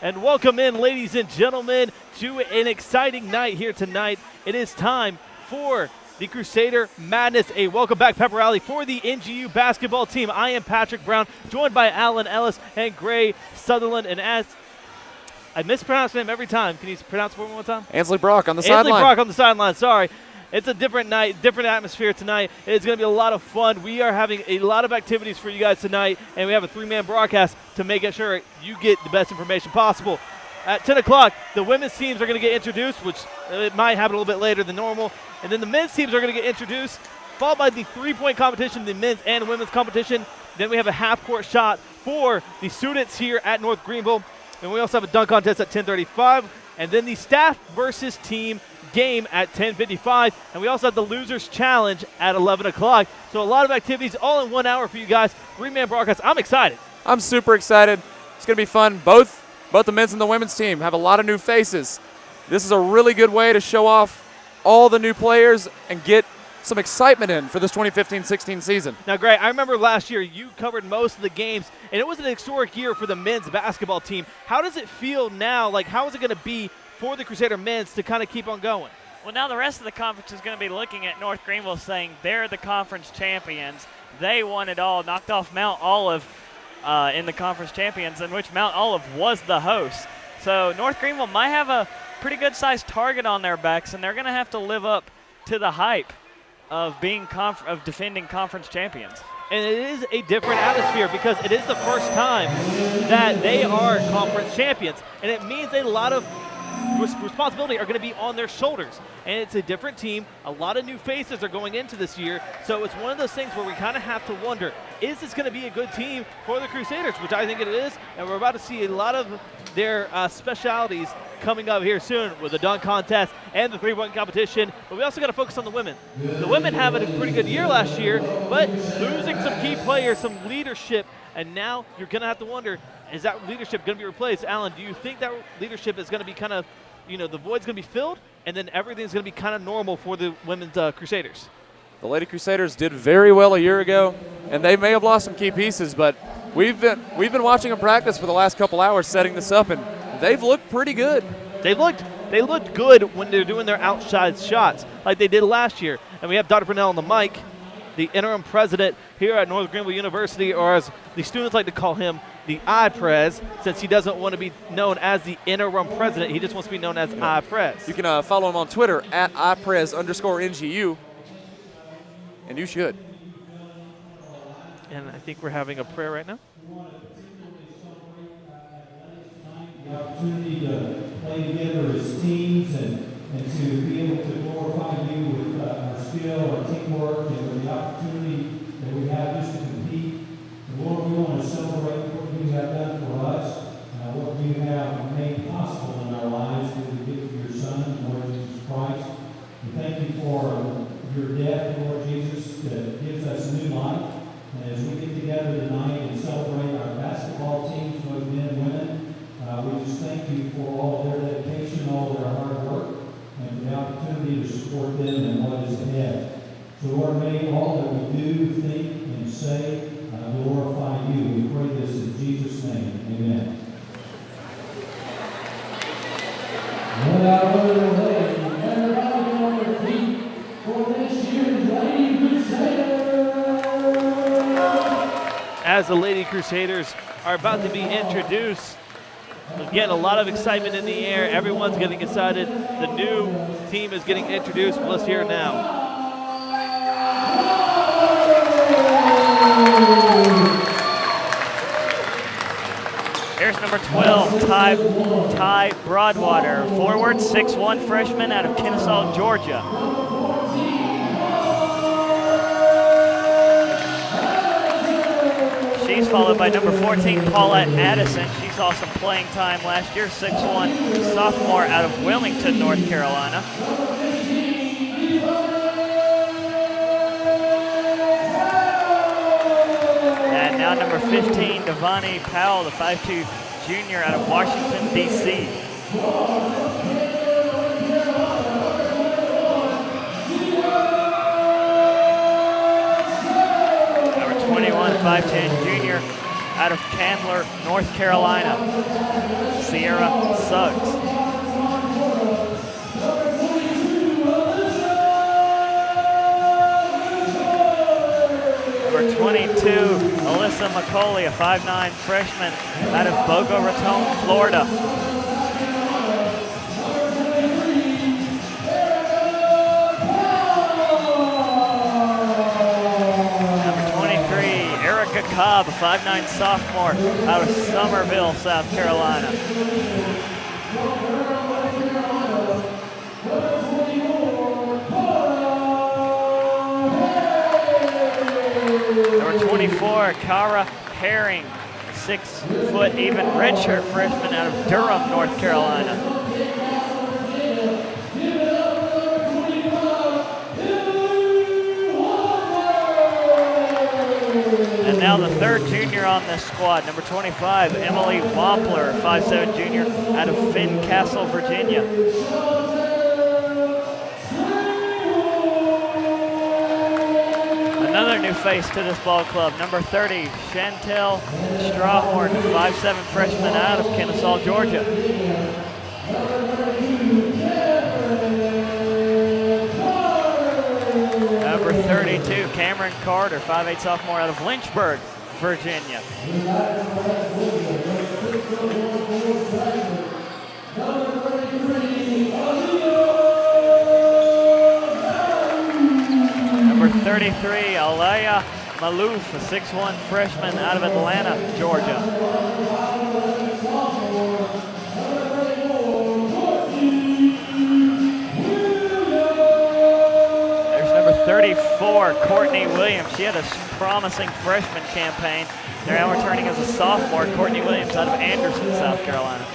And welcome in, ladies and gentlemen, to an exciting night here tonight. It is time for the Crusader Madness, a welcome back pep rally for the NGU basketball team. I am Patrick Brown, joined by Alan Ellis and Gray Sutherland. And as I mispronounce his name every time, can you pronounce it one more time? Ansley Brock on the sideline. Ansley Brock on the sideline, sorry. It's a different night, different atmosphere tonight. It's going to be a lot of fun. We are having a lot of activities for you guys tonight, and we have a three-man broadcast to make sure you get the best information possible. At 10 o'clock, the women's teams are going to get introduced, which it might happen a little bit later than normal. And then the men's teams are going to get introduced, followed by the three-point competition, the men's and women's competition. Then we have a half-court shot for the students here at North Greenville. And we also have a dunk contest at 10:35. And then the staff versus team game at 10:55, and we also have the Losers Challenge at 11 o'clock. So a lot of activities all in 1 hour for you guys. Three-man broadcast. I'm excited. I'm super excited. It's going to be fun. Both the men's and the women's team have a lot of new faces. This is a really good way to show off all the new players and get some excitement in for this 2015-16 season. Now, Gray, I remember last year you covered most of the games, and it was an historic year for the men's basketball team. How does it feel now? Like, how is it going to be for the Crusader men's to kind of keep on going? Well, now the rest of the conference is going to be looking at North Greenville saying they're the conference champions. They won it all, knocked off Mount Olive in the conference champions, in which Mount Olive was the host. So North Greenville might have a pretty good-sized target on their backs, and they're going to have to live up to the hype of being defending conference champions. And it is a different atmosphere because it is the first time that they are conference champions, and it means a lot of responsibility are going to be on their shoulders. And it's a different team. A lot of new faces are going into this year. So it's one of those things where we kind of have to wonder, is this going to be a good team for the Crusaders, which I think it is. And we're about to see a lot of their specialities coming up here soon with the dunk contest and the three-point competition. But we also got to focus on the women. The women having a pretty good year last year, but losing some key players, some leadership. And now you're going to have to wonder, is that leadership going to be replaced? Alan, do you think that leadership is going to be kind of, the void's going to be filled, and then everything's going to be kind of normal for the women's Crusaders? The Lady Crusaders did very well a year ago, and they may have lost some key pieces, but we've been watching them practice for the last couple hours setting this up, and they've looked pretty good. They looked good when they're doing their outside shots like they did last year. And we have Dr. Brunell on the mic, the interim president here at North Greenville University, or as the students like to call him, the I-Prez, since he doesn't want to be known as the interim president. He just wants to be known as I-Prez. You can follow him on Twitter at IPrez_NGU, and you should. And I think we're having a prayer right now. The opportunity to play together as teams and to be able to glorify you with our skill, our teamwork, and the opportunity that we have just to compete. And Lord, we want to celebrate what you have done for us, what you have made possible in our lives through the gift of your Son, Lord Jesus Christ. We thank you for your death, Lord Jesus, that gives us new life. And as we get together tonight and celebrate our basketball teams, both men and women, we just thank you for all of their dedication, all of their hard work, and for the opportunity to support them in what is ahead. So, Lord, may all that we do, think, and say glorify you. We pray this in Jesus' name. Amen. Without further delay, everybody on their feet for this year's Lady Crusaders. As the Lady Crusaders are about to be introduced, again, a lot of excitement in the air. Everyone's getting excited. The new team is getting introduced. Let's hear it now. Here's number 12, Ty Broadwater, forward, 6'1", freshman out of Kennesaw, Georgia. She's followed by number 14, Paulette Addison. She saw some playing time last year, 6'1", sophomore out of Wilmington, North Carolina. And now number 15, Devani Powell, the 5'2" junior out of Washington, D.C. Number 21, 5'10" junior out of Candler, North Carolina, Sierra Suggs. Number 22, Alyssa McCauley, a 5'9" freshman out of Boca Raton, Florida. Cobb, a 5'9" sophomore out of Summerville, South Carolina. Number 24, Cara Herring, 6 foot even redshirt freshman out of Durham, North Carolina. And now the third junior on this squad, number 25, Emily Wampler, 5'7" junior out of Fincastle, Virginia. Another new face to this ball club, number 30, Chantel Strawhorn, 5'7" freshman out of Kennesaw, Georgia. Number 32, Cameron Carter, 5'8" sophomore out of Lynchburg, Virginia. Number 33, Alaya Malouf, a 6'1" freshman out of Atlanta, Georgia. There's number 34, Courtney Williams. She had a promising freshman campaign. Now returning as a sophomore, Courtney Williams out of Anderson, South Carolina.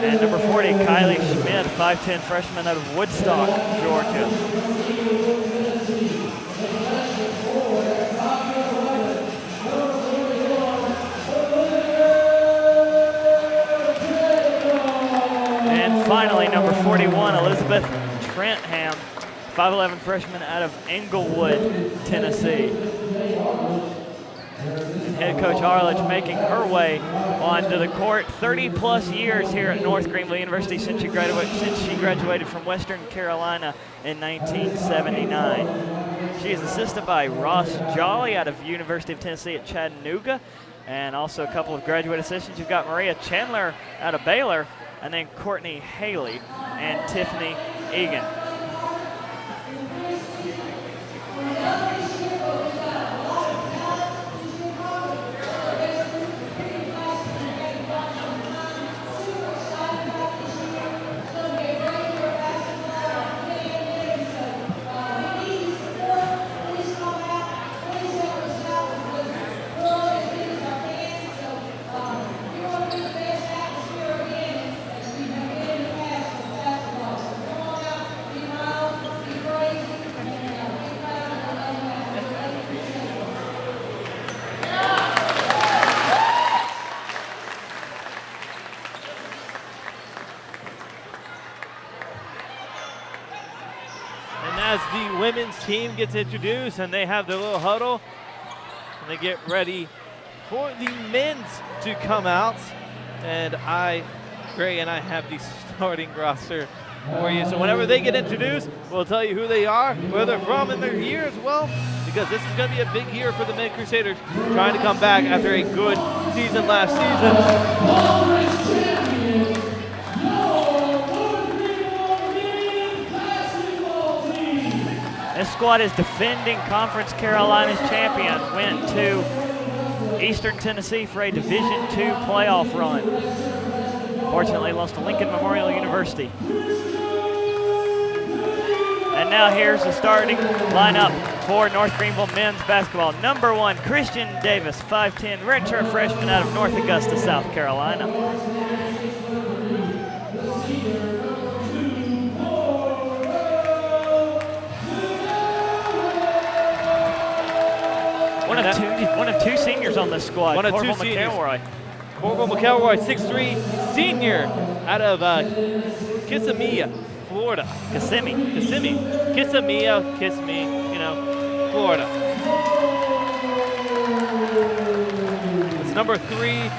And number 40, Kylie Schmidt, 5'10" freshman out of Woodstock, Georgia. And finally, number 41, Elizabeth Trentham, 5'11" freshman out of Englewood, Tennessee. And head coach Harledge making her way onto the court. 30-plus years here at North Greenville University since she graduated from Western Carolina in 1979. She is assisted by Ross Jolly out of University of Tennessee at Chattanooga, and also a couple of graduate assistants. You've got Maria Chandler out of Baylor, and then Courtney Haley and Tiffany Egan. As the women's team gets introduced and they have their little huddle and they get ready for the men's to come out, and Gray and I have the starting roster for you. So whenever they get introduced, we'll tell you who they are, where they're from, and their year as well, because this is going to be a big year for the men Crusaders, trying to come back after a good season last season. This squad is defending Conference Carolinas champion, went to Eastern Tennessee for a Division II playoff run. Fortunately, lost to Lincoln Memorial University. And now here's the starting lineup for North Greenville men's basketball. Number 1, Christian Davis, 5'10", redshirt freshman out of North Augusta, South Carolina. One of two seniors on this squad. One of Corval two seniors. McElroy. Corval McElroy, 6'3", senior out of Kissimmee, Florida. Kissimmee. Kissimmee, kiss me, Florida. It's number 3,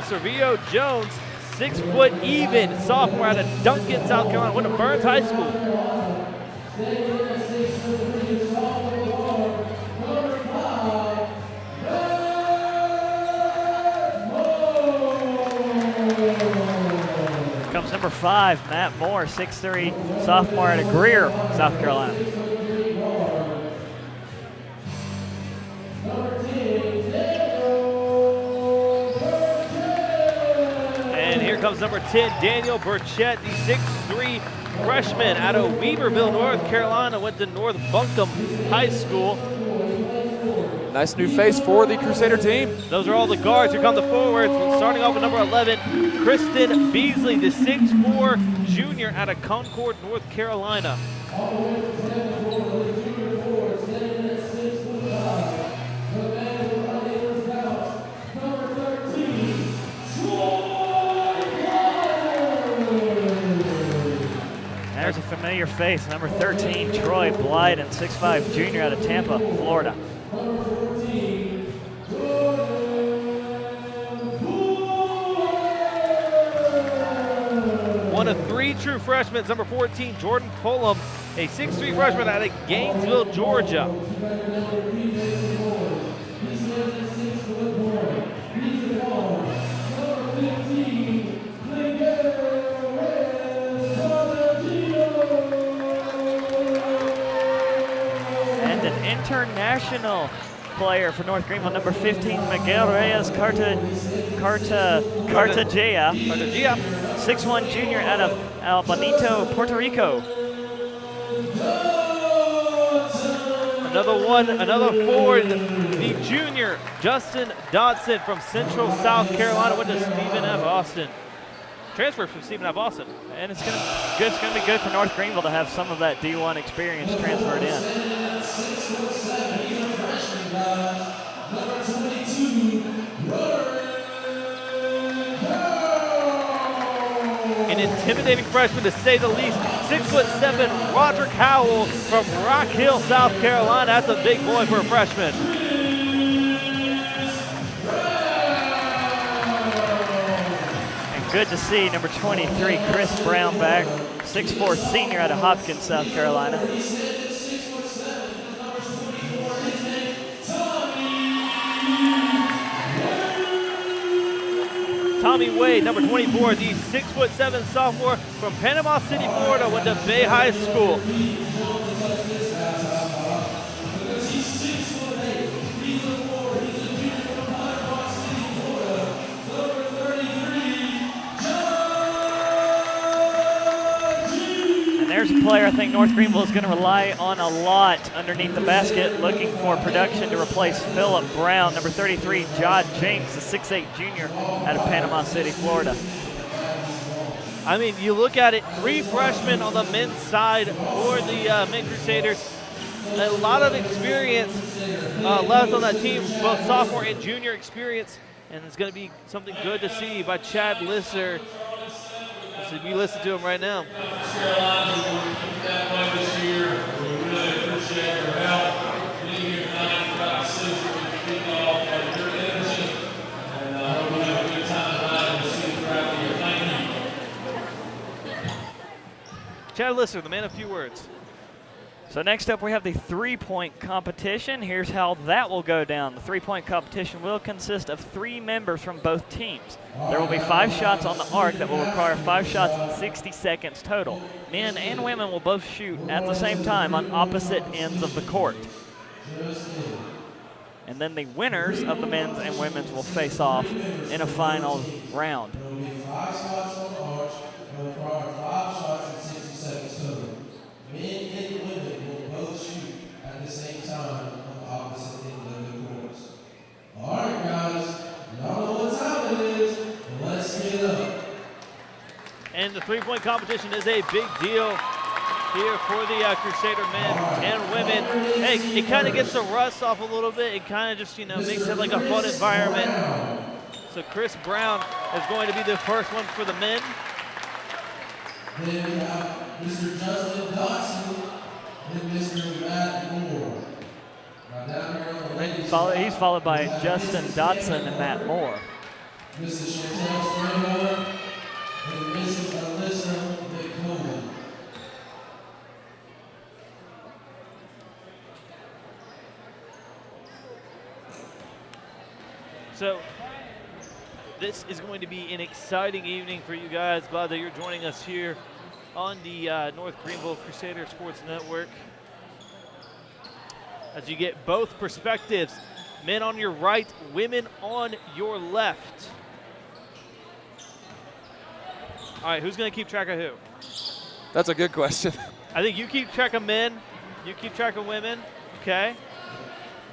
Servio Jones, 6 foot even, sophomore out of Duncan, South Carolina, went to Burns High School. Comes number 5, Matt Moore, 6'3", sophomore out of Greer, South Carolina. And here comes number 10, Daniel Burchett, the 6'3" freshman out of Weaverville, North Carolina, went to North Buncombe High School. Nice new face for the Crusader team. Those are all the guards. Here come the forwards. Starting off with number 11, Kristen Beasley, the 6'4" junior out of Concord, North Carolina. There's a familiar face, number 13, Troy Blyden, 6'5", junior out of Tampa, Florida. One of 3 true freshmen, number 14, Jordan Pullum, a 6'3" freshman out of Gainesville, Georgia. And an international player for North Greenville, number 15, Miguel Reyes Cartagea, 6'1" junior out of El Bonito, Puerto Rico. Another forward, the junior, Justin Dodson from Central South Carolina, went to Stephen F. Austin. Transferred from Stephen F. Austin. And it's gonna be good for North Greenville to have some of that D1 experience transferred in. An intimidating freshman, to say the least. 6'7", Roderick Howell from Rock Hill, South Carolina. That's a big boy for a freshman. And good to see number 23, Chris Brown back, 6'4" senior out of Hopkins, South Carolina. Tommy Wade, number 24, the 6'7" sophomore from Panama City, Florida, went to Bay High School. And there's a player I think North Greenville is going to rely on a lot underneath the basket, looking for production to replace Phillip Brown, number 33, Jod James, the 6'8" junior out of Panama City, Florida. I mean, you look at it, 3 freshmen on the men's side for the men Crusaders. A lot of experience left on that team, both sophomore and junior experience, and it's going to be something good to see by Chad Lisser. So we listen to him right now. Chad Lisser, the man of few words. So next up we have the three-point competition. Here's how that will go down. The three-point competition will consist of 3 members from both teams. There will be 5 shots on the arc that will require 5 shots in 60 seconds total. Men and women will both shoot at the same time on opposite ends of the court. And then the winners of the men's and women's will face off in a final round. There will be 5 spots on the arch. There will require 5 shots in 60 seconds total. Men and women will both shoot at the same time on the opposite ends of the courts. All right, guys. Y'all know what time it is. Let's get up. And the three-point competition is a big deal here for the Crusader men and women. Hey, it kind of gets the rust off a little bit. It kind of just, makes it like a fun environment. So Chris Brown is going to be the first one for the men. Then we have Mr. Justin Dodson, and Mr. Matt Moore. Now down here on the ladies' He's followed by Justin Dotson and Matt Moore. Mrs. Chantel Springmore and Mrs. Alyssa McCollum. So this is going to be an exciting evening for you guys. Glad that you're joining us here on the North Greenville Crusader Sports Network. As you get both perspectives, men on your right, women on your left. All right, who's going to keep track of who? That's a good question. I think you keep track of men, you keep track of women. Okay.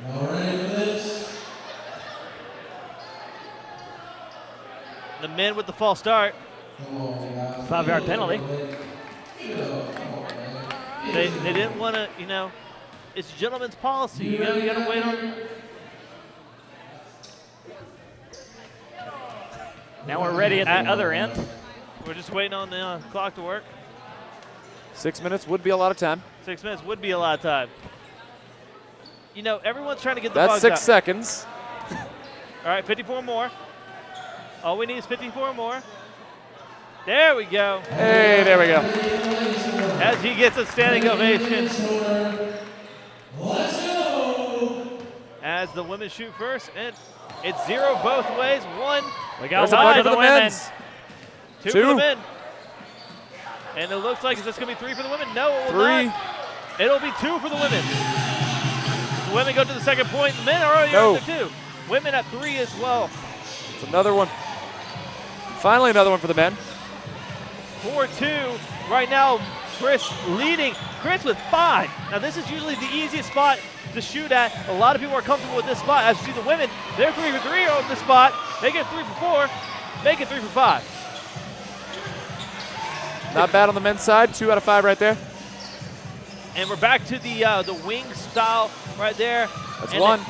All ready for this? The men with the false start. Come on, guys. 5-yard penalty. They didn't want to, you know, it's gentleman's policy. You got to wait on. Now we're ready at the other end. We're just waiting on the clock to work. 6 minutes would be a lot of time. 6 minutes would be a lot of time. You know, everyone's trying to get the That's bugs 6 out. seconds. All right, 54 more. All we need is 54 more. There we go. Hey, there we go. As he gets a standing ovation. Let's go! As the women shoot first, and it's 0 both ways. 1, We got There's a one bucket for for the the women. men's. 2 2. for the men. And it looks like, is this going to be 3 for the women? No, it will 3. not. It'll be 2 for the women. The women go to the second point. The men are already No. up to 2. Women at 3 as well. It's another one. Finally, another one for the men. 4-2. Right now, Chris leading. Chris with 5. Now, this is usually the easiest spot to shoot at. A lot of people are comfortable with this spot. As you see the women, they're 3 for 3 on this spot. They get 3 for 4. Make it 3 for 5. Not bad on the men's side. 2 out of 5 right there. And we're back to the wing style right there. That's And 1.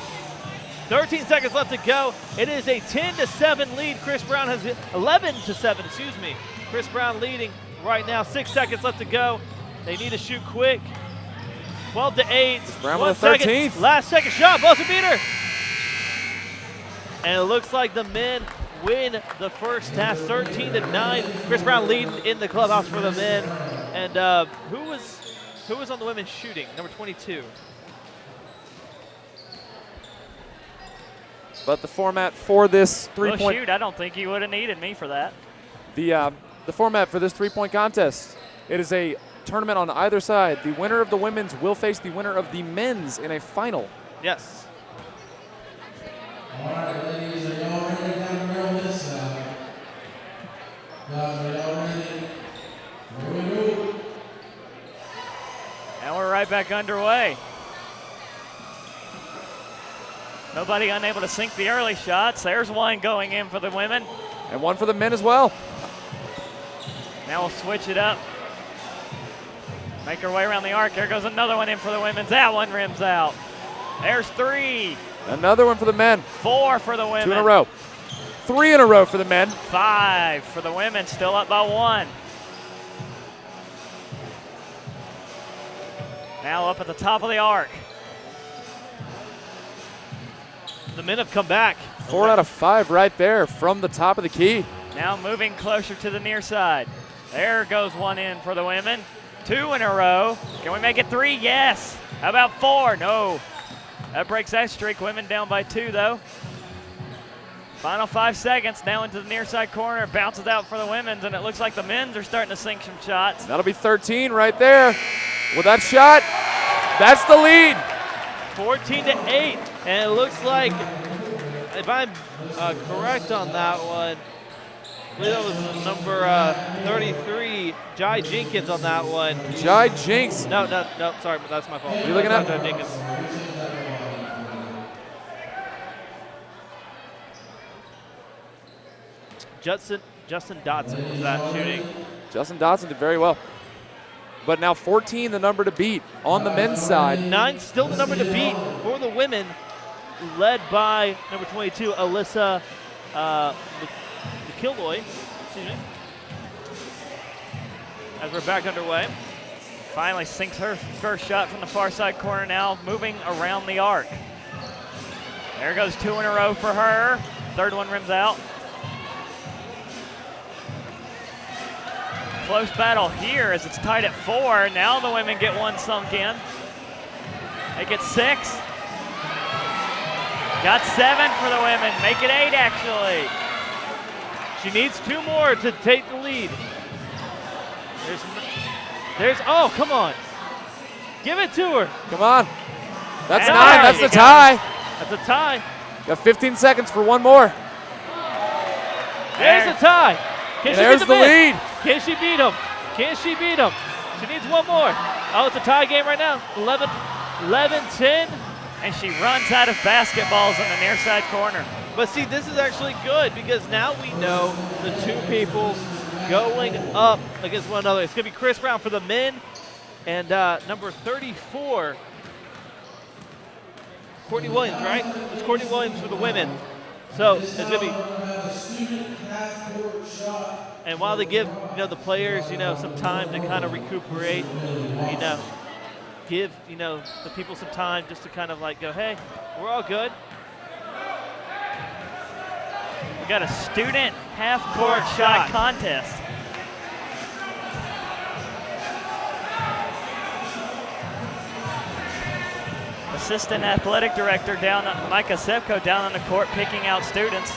13 seconds left to go. It is a 10-7 lead. Chris Brown has 11-7, excuse me. Chris Brown leading right now. 6 seconds left to go. They need to shoot quick. 12-8. Brown 1 with a second. 13th. Last second shot, buzzer beater. And it looks like the men win the first half, 13-9. Chris Brown leading in the clubhouse for the men. And who was on the women shooting? Number 22. But the format for this Well, three-point shoot, I don't think you would have needed me for that. the format for this three-point contest, it is a tournament on either side. The winner of the women's will face the winner of the men's in a final. Yes. All right, ladies, are y'all ready down here on this side? Guys, are y'all ready? Here we go. And we're right back underway. Nobody unable to sink the early shots. There's one going in for the women. And 1 for the men as well. Now we'll switch it up. Make our way around the arc. There goes another one in for the women's. That one rims out. There's 3. Another one for the men. 4 for the women. 2 in a row. 3 in a row for the men. 5 for the women. Still up by 1. Now up at the top of the arc. The men have come back. 4 out of 5 right there from the top of the key. Now moving closer to the near side. There goes one in for the women. 2 in a row. Can we make it 3? Yes. How about 4? No. That breaks that streak. Women down by 2 though. Final 5 seconds. Now into the near side corner. Bounces out for the women's, and it looks like the men's are starting to sink some shots. That'll be 13 right there. With that shot, that's the lead. 14-8, and it looks like, if I'm correct on that one, I believe that was number 33, Jai Jenkins on that one. Jai Jinx. No, sorry, that's my fault. What are you looking at? Jai Jenkins. Justin Dotson was that shooting. Justin Dotson did very well. But now 14, the number to beat on the men's side. 9 still the number to beat for the women, led by number 22, Alyssa McKilloy. Excuse me. As we're back underway. finally sinks her first shot from the far side corner now, moving around the arc. There goes 2 in a row for her. Third one rims out. Close battle here as it's tied at 4. Now the women get one sunk in. They get 6. Got 7 for the women. Make it 8 actually. She needs 2 more to take the lead. Oh, come on. Give it to her. Come on. That's There 9. That's you the go. tie. That's a tie. Got 15 seconds for one more. There's a tie. Can she There's beat the men? lead. Can she beat him? Can she beat him? She needs one more. Oh, it's a tie game right now. 11-10. And she runs out of basketballs in the near side corner. But see, this is actually good because now we know the 2 people going up against one another. It's going to be Chris Brown for the men and number 34, Courtney Williams, right? It's Courtney Williams for the women. So it's going to be. And while they give the players some time to kind of recuperate, give the people some time just to kind of like go, hey, we're all good. We got a student half-court shot contest. Assistant athletic director Micah Sepko down on the court picking out students.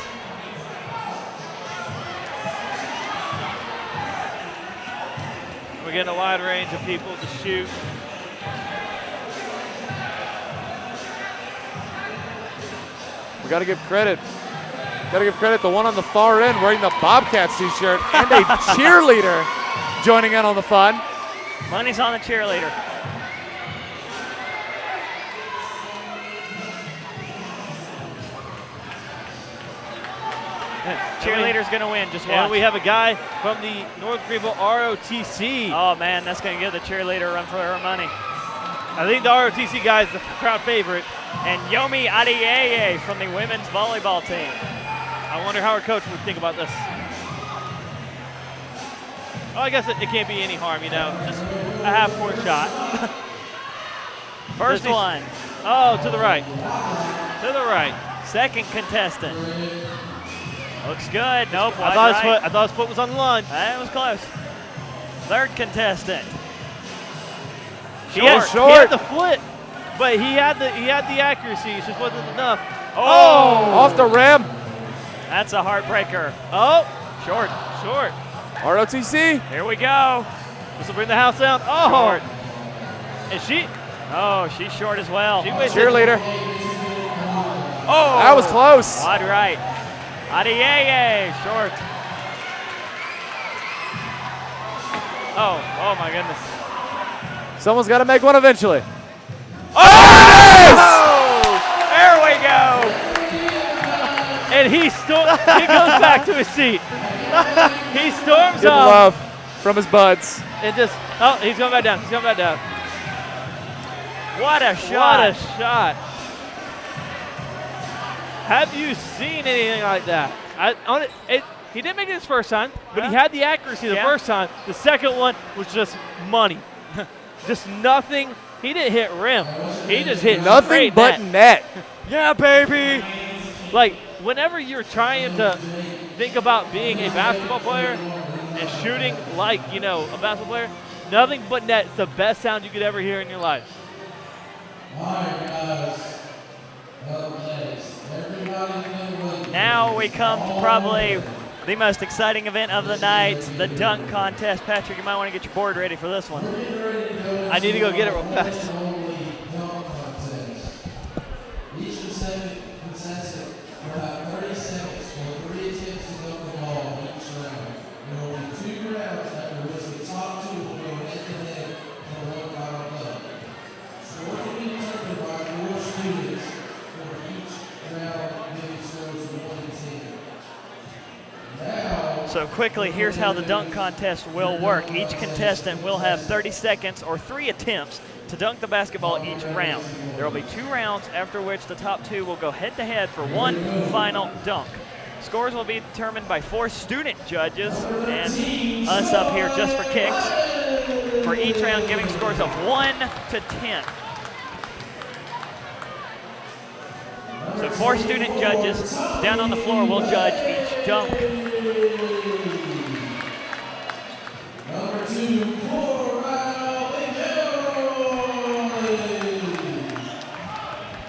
We're getting a wide range of people to shoot. We got to give credit. Got to give credit. The one on the far end wearing the Bobcats t-shirt and a cheerleader joining in on the fun. Money's on the cheerleader. Cheerleader's going to win. Just watch. And we have a guy from the North Greenville ROTC. Oh, man, that's going to give the cheerleader a run for her money. I think the ROTC guy is the crowd favorite. And Yomi Adeyeye from the women's volleyball team. I wonder how our coach would think about this. Oh, I guess it can't be any harm, just a half-court shot. First one. Oh, to the right. To the right. Second contestant. Looks good. Nope. I thought his foot was on the line. That was close. Third contestant. He had the foot, but he had the accuracy. It just wasn't enough. Oh! Off the rim. That's a heartbreaker. Oh! Short. ROTC. Here we go. This will bring the house down. Oh! Short. And she. Oh, she's short as well. Cheerleader. Oh! That was close. Wide right. Adeyeye, short. Oh my goodness. Someone's got to make one eventually. Oh! There we go. And he goes back to his seat. He storms Good up. love from his buds. And he's going back down. What a shot. What a shot. Have you seen anything like that? He didn't make it his first time, but he had the accuracy the first time. The second one was just money. Just nothing. He didn't hit rim. He just hit Nothing but net. Yeah, baby. Like, whenever you're trying to think about being a basketball player and shooting like, a basketball player, nothing but net is the best sound you could ever hear in your life. Now we come to probably the most exciting event of the night, the dunk contest. Patrick, you might want to get your board ready for this one. I need to go get it real fast. Each contestant will have 30 seconds for 3 attempts to dunk the ball each round. There will be 2 rounds after which the top 2 will go head-to-head for one final dunk. Score can be determined by 4 students for each round, giving scores of 1 to 10. So quickly, here's how the dunk contest will work. Each contestant will have 30 seconds or 3 attempts to dunk the basketball each round. There will be 2 rounds, after which the top 2 will go head-to-head for one final dunk. Scores will be determined by 4 student judges and us up here just for kicks. for each round, giving scores of 1 to 10. So 4 student judges down on the floor will judge each dunk. Number 2, Colorado and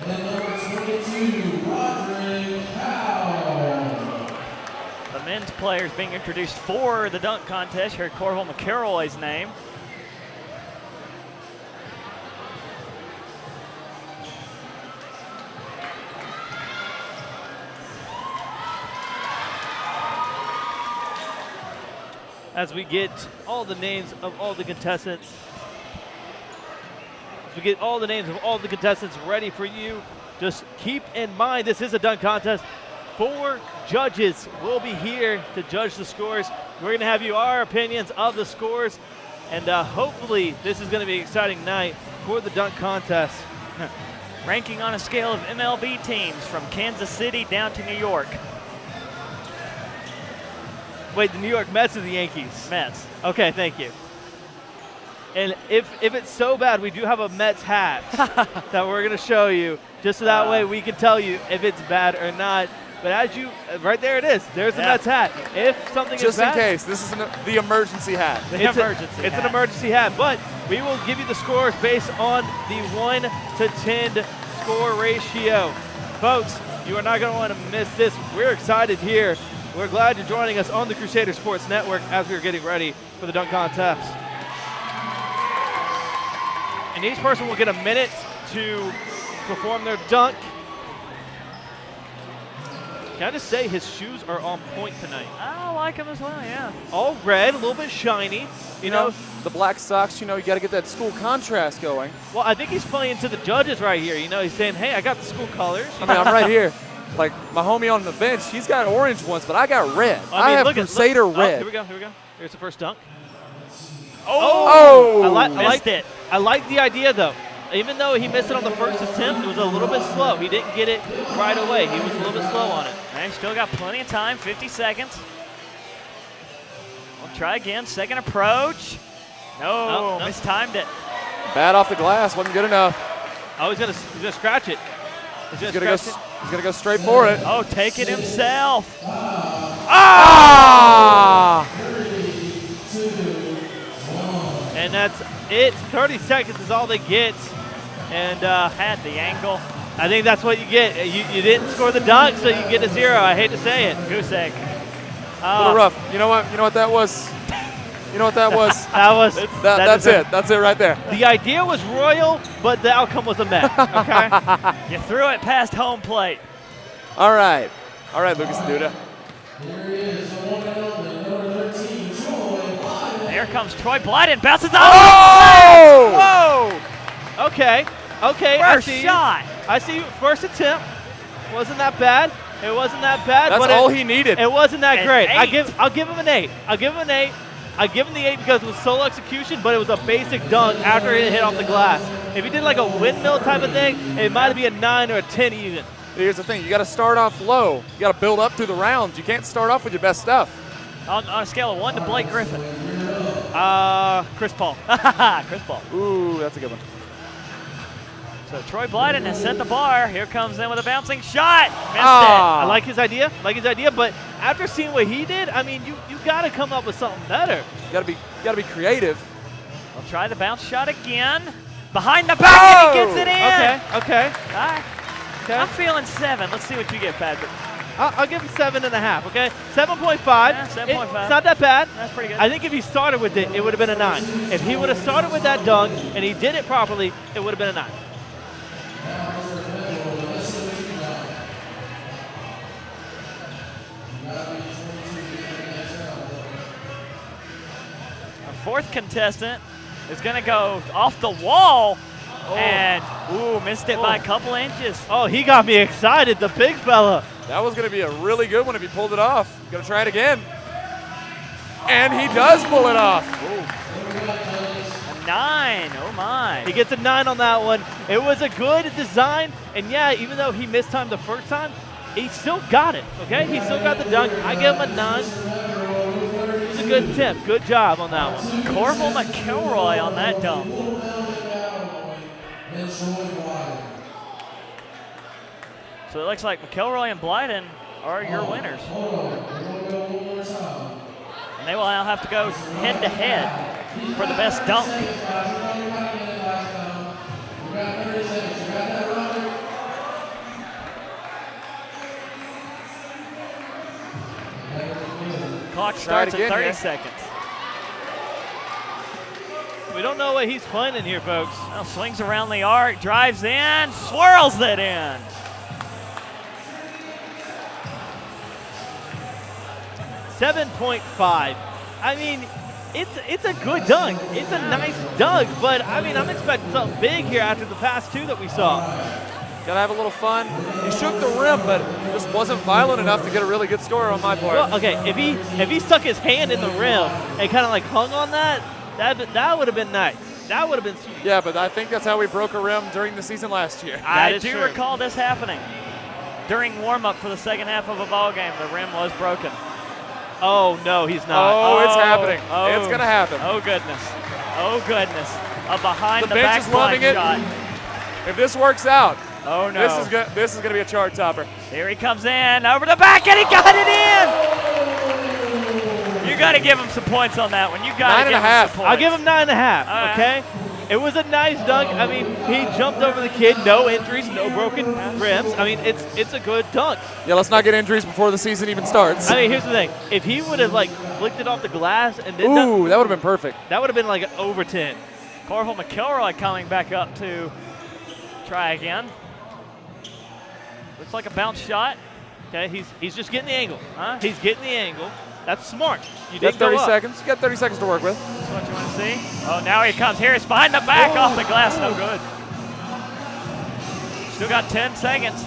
number 22, Roderick Howe. The men's players being introduced for the dunk contest. Heard Corval McElroy's name. As we get all the names of all the contestants, ready for you, just keep in mind this is a dunk contest. 4 judges will be here to judge the scores. We're going to have you our opinions of the scores, and hopefully this is going to be an exciting night for the dunk contest. Ranking on a scale of MLB teams from Kansas City down to New York. Wait, the New York Mets or the Yankees? Mets. Okay, thank you. And if it's so bad, we do have a Mets hat that we're going to show you, just so that way we can tell you if it's bad or not. But as you, right there it is. There's the Mets hat. If something Just is bad. in case, this is the emergency hat. It's an emergency hat. But we will give you the scores based on the 1 to 10 score ratio. Folks, you are not going to want to miss this. We're excited here. We're glad you're joining us on the Crusader Sports Network as we're getting ready for the dunk contest. And each person will get a minute to perform their dunk. Can I just say his shoes are on point tonight? I like them as well, yeah. All red, a little bit shiny. You know, the black socks, you got to get that school contrast going. Well, I think he's playing to the judges right here. He's saying, hey, I got the school colors. I mean, I'm right here. Like my homie on the bench, he's got orange ones, but I got red. I have Crusader red. Here we go. Here's the first dunk. Oh! I like the idea, though. Even though he missed it on the first attempt, it was a little bit slow. He didn't get it right away. He was a little bit slow on it. And still got plenty of time, 50 seconds. We'll try again, second approach. No, mistimed it. Bad off the glass, wasn't good enough. Oh, he's gonna scratch it. He's gonna go straight for it. Oh, take it himself. Ah! And that's it. 30 seconds is all they get. And Had the angle. I think that's what you get. You didn't score the dunk, so you get a 0. I hate to say it. Goose egg. A little rough. You know what that was? You know what that was? That's it. That's it right there. The idea was royal, but the outcome was a mess. Okay. You threw it past home plate. All right, Lucas Duda. Here comes Troy Blyden, bounces out. Oh! Whoa! Okay. First shot. I see you. First attempt. Wasn't that bad. It wasn't that bad. That's all he needed. It wasn't that An great. 8. I'll give him an 8. I give him the 8 because it was solo execution, but it was a basic dunk after it hit off the glass. If he did like a windmill type of thing, it might be a 9 or a 10 even. Here's the thing. You got to start off low. You got to build up through the rounds. You can't start off with your best stuff. On a scale of 1 to Blake Griffin. Chris Paul. Chris Paul. Ooh, that's a good one. So Troy Blyden has set the bar. Here comes in with a bouncing shot. Missed I like his idea. But after seeing what he did, I mean, you got to come up with something better. You got to be creative. it. We'll try the bounce shot again. Behind the back, and he gets it in. Okay. All right. I'm feeling 7. Let's see what you get, Patrick. I'll give him 7.5. Okay, 7.5. Yeah, 7.5. It's not that bad. That's pretty good. I think if he started with it, it would have been a 9. If he would have started with that dunk and he did it properly, it would have been a 9. Our fourth contestant is going to go off the wall and missed it by a couple inches. Oh, he got me excited, the big fella. That was going to be a really good one if he pulled it off. Going to try it again. And he does pull it off. A 9. Oh, my. He gets a 9 on that one. It was a good design, and yeah, even though he missed time the first time, he still got it, okay? He still got the dunk. I give him a 9. It was a good attempt. Good job on that one. Corval McElroy on that dunk. So it looks like McElroy and Blyden are your winners. And they will now have to go head-to-head for the best dunk. Clock starts at 30 seconds. We don't know what he's playing in here, folks. Well, swings around the arc, drives in, swirls it in. .5. I mean, it's a good dunk. It's a nice dunk, but I mean, I'm expecting something big here after the past two that we saw. Gotta have a little fun. He shook the rim, but just wasn't violent enough to get a really good score on my part. Well, okay, if he stuck his hand in the rim and kind of like hung on that would have been nice. That would have been sweet. Yeah, but I think that's how we broke a rim during the season last year. I do recall this happening. During warm-up for the second half of a ball game, the rim was broken. Oh, no, he's not. Oh, it's happening. Oh. It's going to happen. Oh, goodness. Oh, goodness. A behind-the-back bench is loving it. shot. If this works out, oh, no. this is going to be a chart topper. Here he comes in, over the back, and he got it in! You got to give him some points on that one. You got to give him some points. I'll give him 9.5, okay? It was a nice dunk. I mean, he jumped over the kid, no injuries, no broken rims. I mean, it's a good dunk. Yeah, let's not get injuries before the season even starts. I mean, here's the thing. If he would have, like, flicked it off the glass and did that would have been perfect. That would have been, like, an over 10. Corval McElroy coming back up to try again. Looks like a bounce shot. Okay, he's just getting the angle. Huh? He's getting the angle. That's smart. You got didn't 30 go up. seconds. You got 30 seconds to work with. That's what you want to see. Oh, now he comes. Here he's behind the back, off the glass. No good. Still got 10 seconds.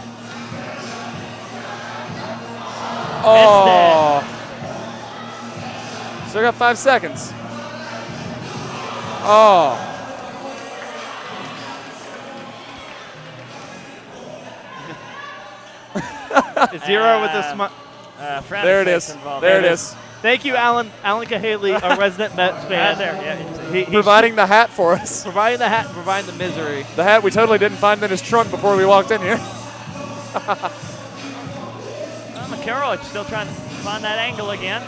Oh. Still got 5 seconds. Oh. Zero with the smile. There it is. There it is. Thank you, Alan Cahaley, our resident Mets fan. Right there, yeah. Providing the hat for us. Providing the hat and providing the misery. The hat we totally didn't find in his trunk before we walked in here. McElroy still trying to find that angle again.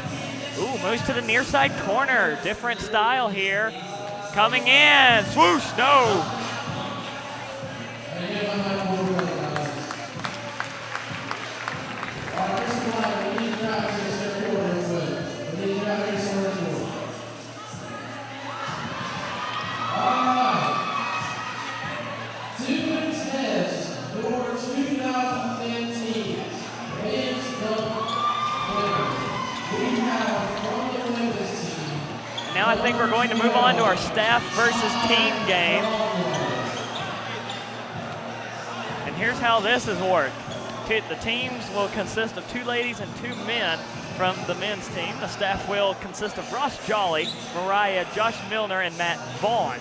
Ooh, moves to the near side corner. Different style here. Coming in. Swoosh, no. Now I think we're going to move on to our staff versus team game. And here's how this is worked. The teams will consist of 2 ladies and 2 men from the men's team. The staff will consist of Ross Jolly, Mariah, Josh Milner, and Matt Vaughn.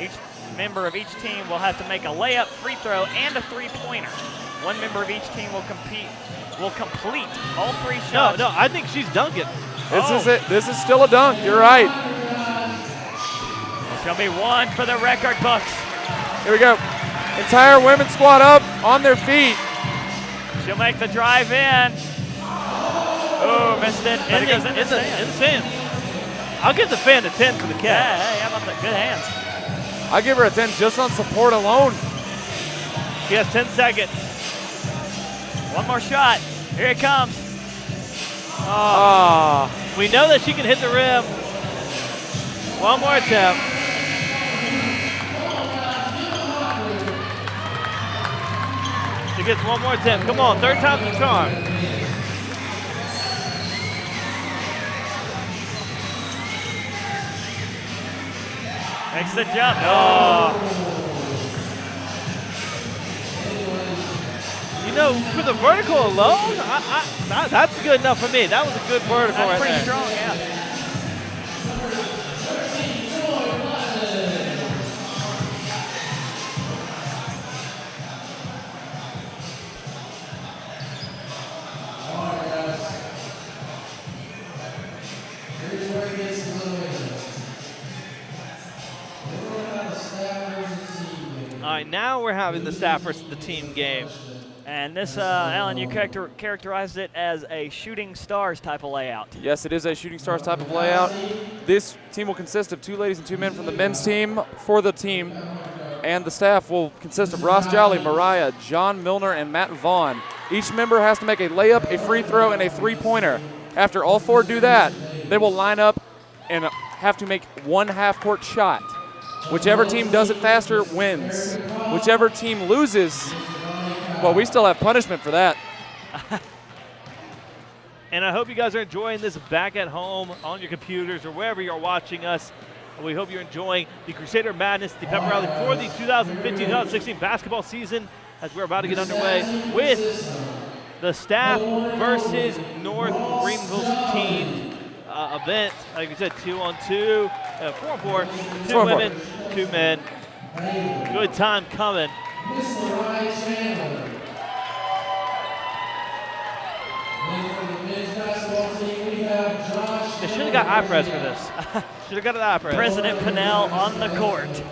Each member of each team will have to make a layup, free throw, and a 3-pointer. One member of each team will complete all 3 shots. No, I think she's dunking. This is it. This is still a dunk. You're right. It's going to be 1 for the record books. Here we go. Entire women's squad up on their feet. She'll make the drive in. Oh, missed it. But it goes in the stands. I'll give the fan a 10 for the catch. Yeah, hey, how about that? Good hands. I give her a 10 just on support alone. She has 10 seconds. 1 more shot. Here it comes. Oh. We know that she can hit the rim. 1 more attempt. She gets 1 more attempt. Come on, 3rd time's the charm. Makes the jump. Oh. You know, for the vertical alone, that's good enough for me. That was a good vertical That's right pretty there. strong, yeah. Here's where it gets right, now we're having the staff versus the team game. And this, Alan, you characterized it as a shooting stars type of layout. Yes, it is a shooting stars type of layout. This team will consist of 2 ladies and 2 men from the men's team. For the team and the staff will consist of Ross Jolly, Mariah, John Milner, and Matt Vaughn. Each member has to make a layup, a free throw, and a three-pointer. After all 4 do that, they will line up and have to make 1 half-court shot. Whichever team does it faster wins. Whichever team loses, well, we still have punishment for that. And I hope you guys are enjoying this back at home on your computers or wherever you're watching us. We hope you're enjoying the Crusader Madness, the pep rally for the 2015-2016 basketball season as we're about to get underway with the staff versus North Greenville's team event. Like we said, 2-on-2, 4-on-4, 2 women, 2 men. Good time coming. They should have got eye press for this. Should have got an eye press. President Pinnell on the court.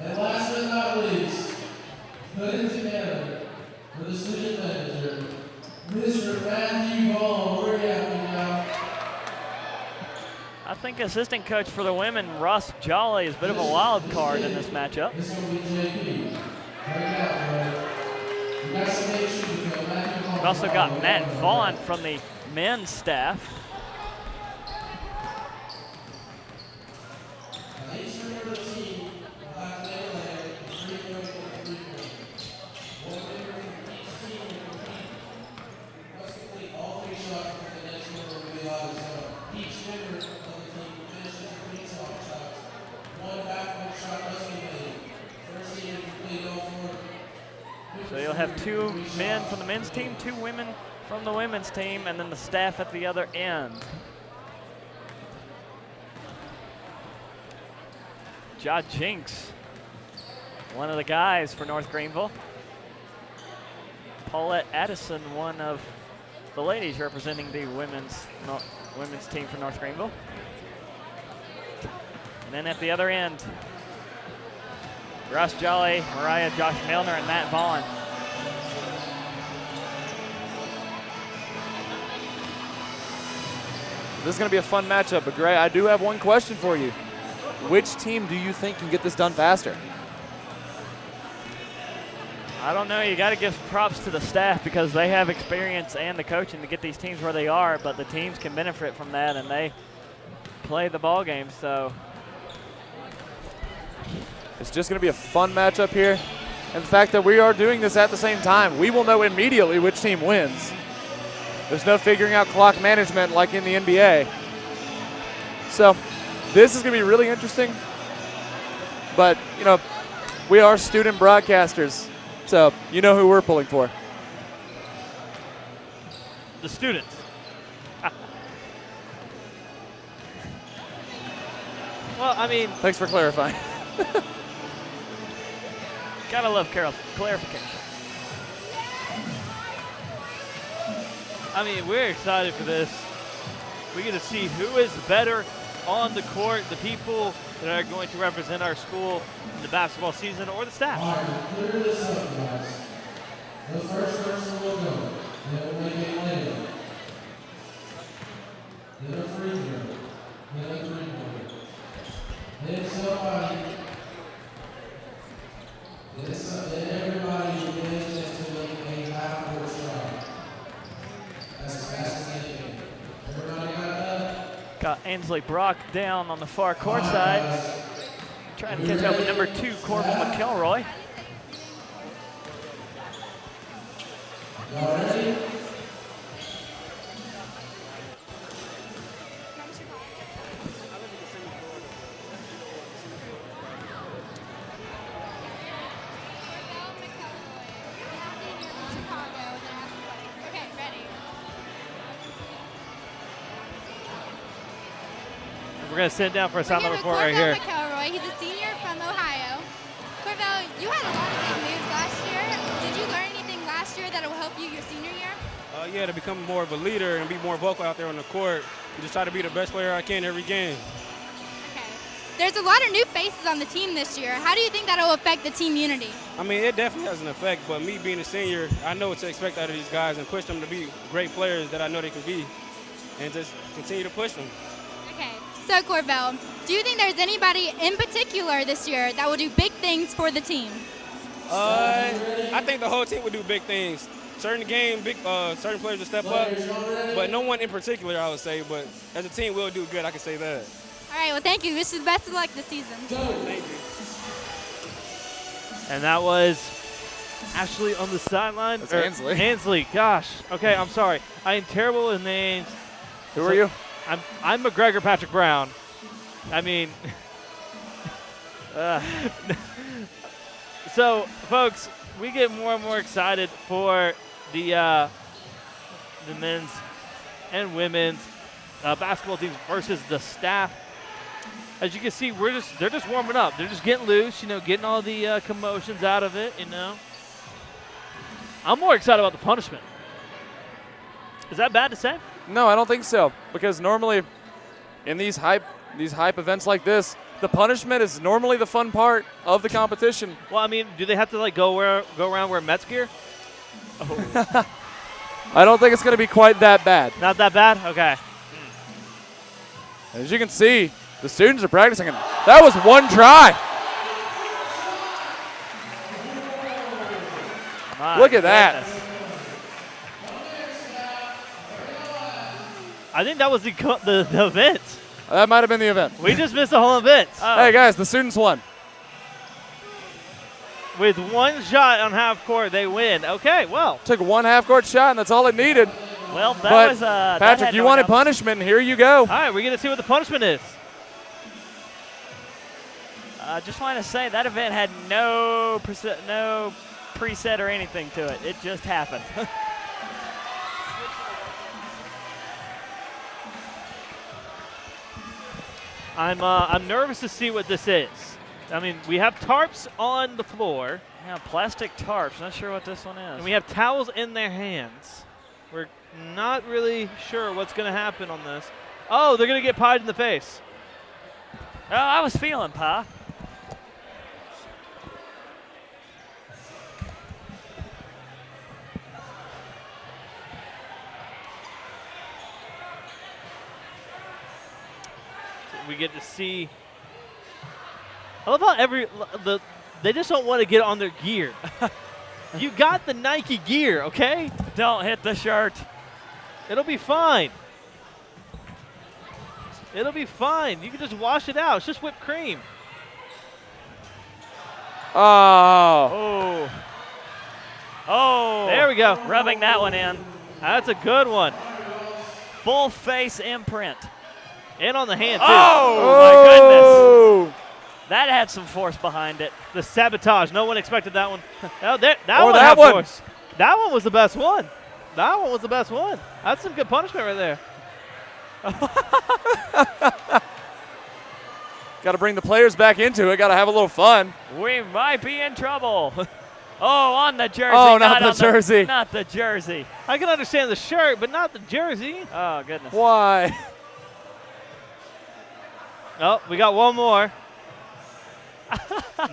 And last but not least, put it together for the student manager, Mr. Matthew Vaughn. Where are you at now? I think assistant coach for the women, Ross Jolly, is a bit of a wild card in this matchup. This is going to be JP. Check it out, bro. You got some big shoes, Matthew Vaughn. We've also got Matt Vaughn from the men's staff. Each member of the team will have to lay a free throw and 3 pointers. 1 member from each team will compete. Must complete all 3 shots before the next member will be allowed to zone. Each member of the team finishes 3 top shots. 1 half-court shot must be made. First team to complete all 4. So you'll have 2 men from the men's team, 2 women from the women's team, and then the staff at the other end. Ja Jinks, one of the guys for North Greenville. Paulette Addison, one of the ladies representing the women's team for North Greenville. And then at the other end, Ross Jolly, Mariah, Josh Milner, and Matt Vaughn. This is going to be a fun matchup, but Gray, I do have one question for you. Which team do you think can get this done faster? I don't know. You got to give props to the staff because they have experience and the coaching to get these teams where they are, but the teams can benefit from that, and they play the ball game. So it's just going to be a fun matchup here. And the fact that we are doing this at the same time, we will know immediately which team wins. There's no figuring out clock management like in the NBA. So this is going to be really interesting. But, you know, we are student broadcasters, so you know who we're pulling for. The students. Well, I mean, Thanks for clarifying. gotta love clarification. I mean, we're excited for this. We get to see who is better on the court, the people that are going to represent our school in the basketball season or the staff. All right, clear this up, guys. The first person will go. Then we'll make a layup. Then a free throw. Then a 3-pointer. Then somebody. Then everybody will get a chance to make a half-court shot. That's as fast as they can. Everybody got that? Got Ainsley Brock down on the far court side. Trying to catch up with number 2, Corbin McElroy. Y'all ready? We're going to sit down for a silent report right Corbell here. McElroy, he's a senior from Ohio. Corbell, you had a lot of big moves last year. Did you learn anything last year that will help you your senior year? Yeah, to become more of a leader and be more vocal out there on the court and just try to be the best player I can every game. Okay. There's a lot of new faces on the team this year. How do you think that will affect the team unity? I mean, it definitely has an effect, but me being a senior, I know what to expect out of these guys and push them to be great players that I know they can be, and just continue to push them. Okay, so Corbell, do you think there's anybody in particular this year that will do big things for the team? I think the whole team would do big things. Certain players will step up, but no one in particular, I would say. But as a team, we'll do good. I can say that. All right, well, thank you. Wish you the best of luck this season. Thank you. And that was Ashley on the sideline. That's Ansley. Ansley, gosh. Okay, I'm sorry. I am terrible with names. Who are you? I'm McGregor Patrick Brown. I mean, so, folks, we get more and more excited for the men's and women's basketball teams versus the staff. As you can see, they're just warming up. They're just getting loose, getting all the commotions out of it, I'm more excited about the punishment. Is that bad to say? No, I don't think so. Because normally in these hype events like this, the punishment is normally the fun part of the competition. Well, I mean, do they have to go around wearing Mets gear? Oh. I don't think it's going to be quite that bad. Not that bad? Okay. As you can see, the students are practicing, and that was one try. Look at that. I think that was the event. That might have been the event. We just missed the whole event. Hey, guys, the students won. With one shot on half court, they win. Okay, well. Took one half-court shot, and that's all it needed. Well, that but was Patrick, you wanted punishment, and here you go. All right, we're going to see what the punishment is. I just want to say that event had no preset or anything to it. It just happened. I'm nervous to see what this is. I mean, we have tarps on the floor. Yeah, plastic tarps. Not sure what this one is. And we have towels in their hands. We're not really sure what's going to happen on this. Oh, they're going to get pied in the face. Oh, I was feeling pie. We get to see. I love how they just don't want to get on their gear. You got the Nike gear, okay? Don't hit the shirt. It'll be fine. It'll be fine. You can just wash it out. It's just whipped cream. Oh. Oh. There we go. Rubbing that one in. That's a good one. Full face imprint. And on the hand, too. Oh, my goodness. That had some force behind it. The sabotage. No one expected that one. That that one. one. Force. That one was the best one. That one was the best one. That's some good punishment right there. Got to bring the players back into it. Got to have a little fun. We might be in trouble. Oh, on the jersey. Oh, not the jersey. Not the jersey. I can understand the shirt, but not the jersey. Oh, goodness. Why? Oh, we got one more.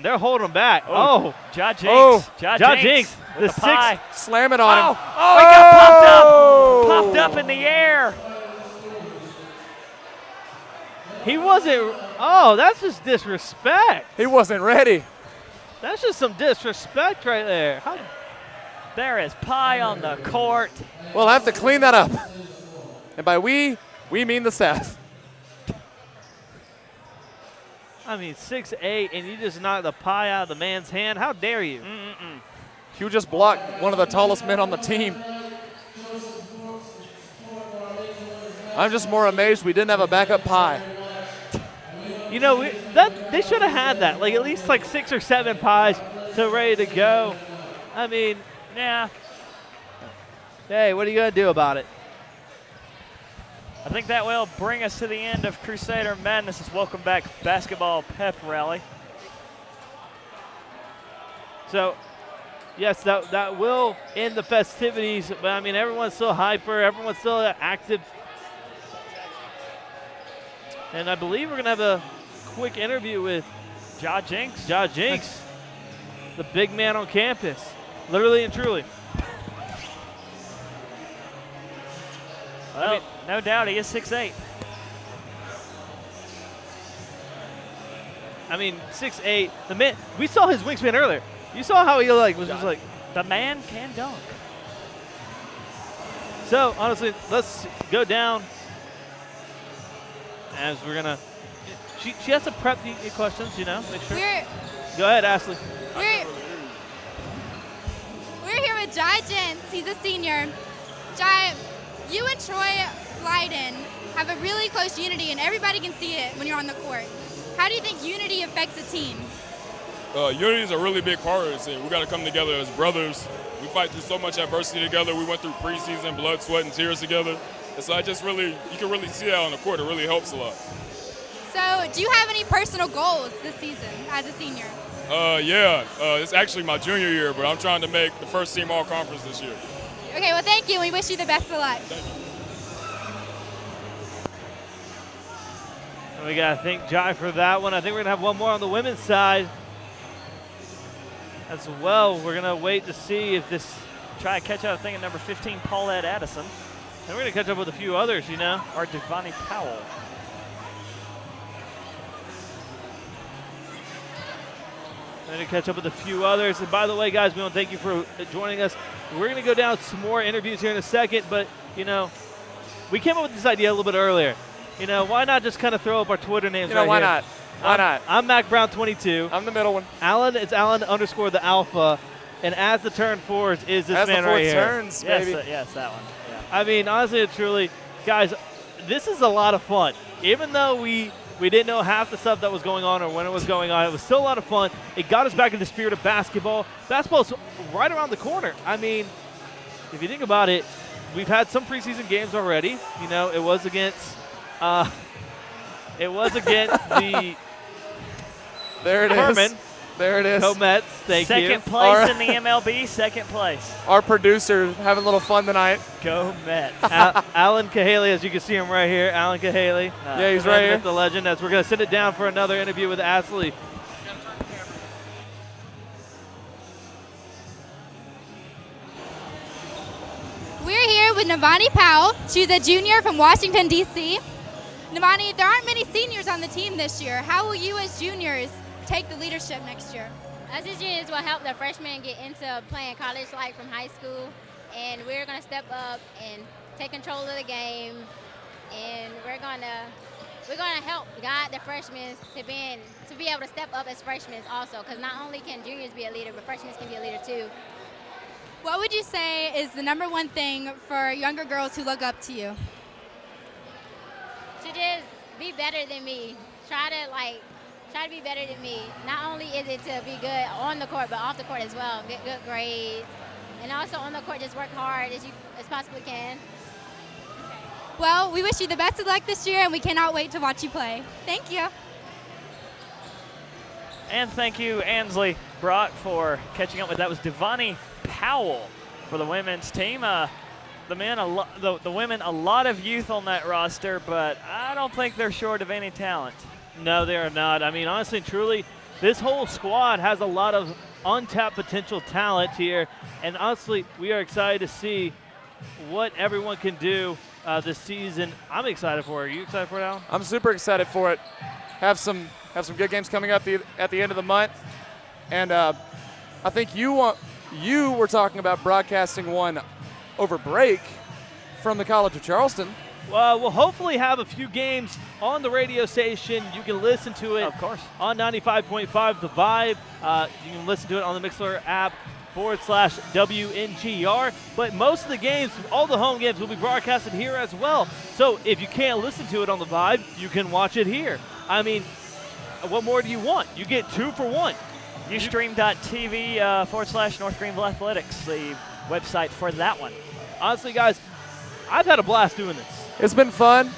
They're holding back. Oh. Ja Jinx. Oh. Ja Jinx. The pie. Slam it on him. Oh, he got popped up. Popped up in the air. He wasn't. Oh, that's just disrespect. He wasn't ready. That's just some disrespect right there. There is pie on the court. We'll have to clean that up. And by we mean the staff. I mean, 6'8", and you just knocked the pie out of the man's hand. How dare you? You just blocked one of the tallest men on the team. I'm just more amazed we didn't have a backup pie. You know, they should have had that. Like, at least like 6 or 7 pies to ready to go. I mean, Yeah. hey, what are you going to do about it? I think that will bring us to the end of Crusader Madness. Welcome back basketball pep rally. So, yes, that will end the festivities. But, I mean, everyone's still hyper. Everyone's still active. And I believe we're going to have a quick interview with Ja Jinx. Ja Jinx, the big man on campus, literally and truly. Well, no doubt he is 6'8". I mean, 6'8". The man, we saw his wingspan earlier. You saw how he was just like. The man can dunk. So honestly, let's go down as we're gonna. She has to prep the questions, you know. Make sure. Go ahead, Ashley. We're here with Jai Jinx. He's a senior. Jai, you and Troy Lydon have a really close unity, and everybody can see it when you're on the court. How do you think unity affects a team? Unity is a really big part of this team. We got to come together as brothers. We fight through so much adversity together. We went through preseason, blood, sweat, and tears together. And so you can really see that on the court. It really helps a lot. So, do you have any personal goals this season as a senior? It's actually my junior year, but I'm trying to make the first team all-conference this year. Okay, well, thank you. We wish you the best of luck. Thank you. And we got to thank Jai for that one. I think we're going to have one more on the women's side as well. We're going to wait to see if this. Try to catch up, I think, at number 15, Paulette Addison. And we're going to catch up with a few others, you know. Or Devani Powell. We're going to catch up with a few others. And by the way, guys, we want to thank you for joining us. We're going to go down some more interviews here in a second, but, you know, we came up with this idea a little bit earlier. You know, why not just kind of throw up our Twitter names right why here? not? Why not? I'm MacBrown22. I'm the middle one. Alan, it's Alan_the Alpha. And as the turn fours is this as man the right here. turns, baby. Yes, that one. Yeah. I mean, honestly and truly, guys, this is a lot of fun. Even though we didn't know half the stuff that was going on or when it was going on, it was still a lot of fun. It got us back in the spirit of basketball. Basketball's right around the corner. I mean, if you think about it, we've had some preseason games already. You know, it was against the There it is. Herman. There it is. Go Mets. Thank you. Second place in the MLB, second place. Our producer having a little fun tonight. Go Mets. Alan Cahaley, as you can see him right here. Alan Cahaley. Yeah, he's right here. The legend. As we're going to sit it down for another interview with Ashley. We're here with Navani Powell. She's a junior from Washington, D.C. Navani, there aren't many seniors on the team this year. How will you as juniors take the leadership next year? Us as juniors will help the freshmen get into playing college like from high school, and we're going to step up and take control of the game, and we're going to help guide the freshmen to be able to step up as freshmen also, because not only can juniors be a leader, but freshmen can be a leader too. What would you say is the number one thing for younger girls who look up to you? To just be better than me. Try to be better than me. Not only is it to be good on the court, but off the court as well. Get good grades. And also on the court, just work hard as you possibly can. Well, we wish you the best of luck this year, and we cannot wait to watch you play. Thank you. And thank you, Ansley Brock, for catching up with that. Was Devani Powell for the women's team. The women, a lot of youth on that roster, but I don't think they're short of any talent. No, they are not. I mean, honestly and truly, this whole squad has a lot of untapped potential talent here. And honestly, we are excited to see what everyone can do this season. I'm excited for it. Are you excited for it, Alan? I'm super excited for it. Have some good games coming up at the end of the month. And I think you were talking about broadcasting one over break from the College of Charleston. We'll hopefully have a few games on the radio station. You can listen to it, of course, on 95.5 The Vibe. You can listen to it on the Mixler app /WNGR. But most of the games, all the home games, will be broadcasted here as well. So if you can't listen to it on The Vibe, you can watch it here. I mean, what more do you want? You get 2 for 1. Ustream.tv /North Greenville Athletics, the website for that one. Honestly, guys, I've had a blast doing this. It's been fun,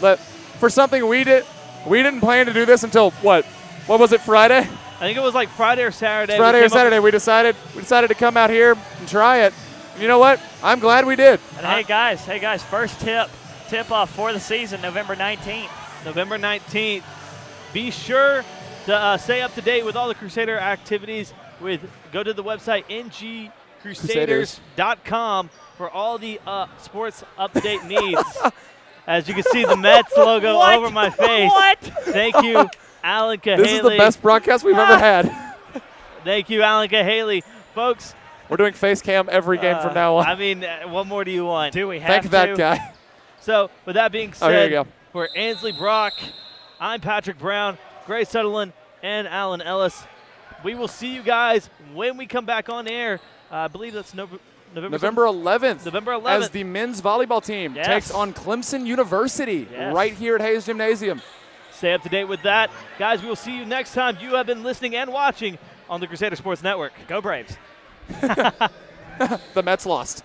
but for something we didn't plan to do this until what was it, Friday? I think it was like Friday or Saturday. Friday or Saturday. We decided to come out here and try it. And you know what? I'm glad we did. And hey guys, first tip off for the season, November 19th. November 19th. Be sure to stay up to date with all the Crusader activities. Go to the website ngcrusaders.com for all the sports update needs. As you can see, the Mets logo over my face. What? Thank you, Alan Cahaley. This is the best broadcast we've ever had. Thank you, Alan Cahaley. Folks. We're doing face cam every game from now on. I mean, what more do you want? Do we have Thank that guy. So, with that being said, here you go. For Ansley Brock, I'm Patrick Brown, Grace Sutherland, and Alan Ellis. We will see you guys when we come back on air. I believe that's November 11th. November 11th. As the men's volleyball team takes on Clemson University right here at Hayes Gymnasium. Stay up to date with that. Guys, we will see you next time. You have been listening and watching on the Crusader Sports Network. Go Braves. The Mets lost.